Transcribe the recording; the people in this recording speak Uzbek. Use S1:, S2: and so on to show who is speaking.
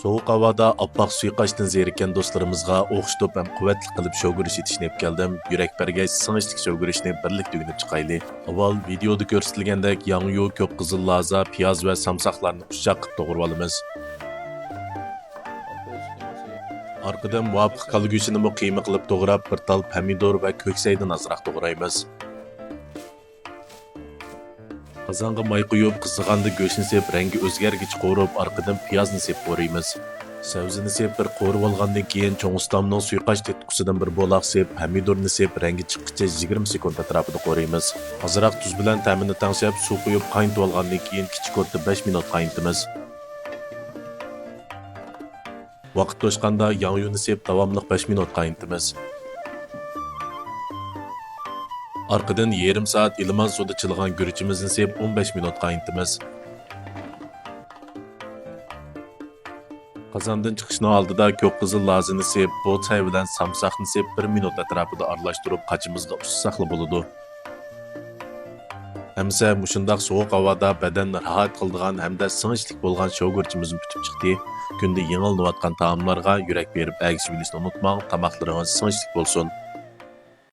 S1: Soğuk havada appak suiqaşdan zerikken dostlarımızga oxşutup hem kuvvetli qilib şovgurish etishni hep keldim. Yürek bergech sığışlık şovgurishni birlikte ügünüp çıqayli. Aval videoda ko'rsatilgandek yangyu, ko'k qizil laza, piyaz ve samsaqlarni qushaq qilib to'g'rib olamiz. Arqadan muvofiq qolgusini qiyma qilib to'g'rab, bir tal pomidor va ko'ksaydan azroq to'g'raymiz. Qozonga may quyib, qizig'anda go'shtni sep, rangi o'zgargich qovurib, arqadan piyozni sep qo'raymiz. Savzini sep bir qo'rib olgandan keyin cho'ng ustamning suiqash tetqusidan bir bo'loq sep, pomidorni sep, rangi chiqquncha 20 sekund atrofida qo'raymiz. Ozroq tuz bilan ta'mini tangshab, suv quyib qaynatib olgandan keyin kichik o'tda 5 minut qaynatamiz. Vaqt to'shqanda yangyuni sep, davomli 5 minut qaynatamiz. Arqadan yarım saat iliman suvda chilgan gurchimizni sep 15 minut qaynatamiz. Qozondan chiqishning oldida ko'k qizil lazini sep, bo'tay bilan samsaqni sep 1 minut atrofida aralashtirib qachimizga ussaqli bo'ladi. Hamsa mushundaq sovuq havoda badanni rahat qildigan hamda singishlik bo'lgan shogurchimizni tutib chiqdi. Kunda yengillayotgan taomlarga yurak berib, agishib olishni unutmang. Tamoqlaringiz singishlik bo'lsin.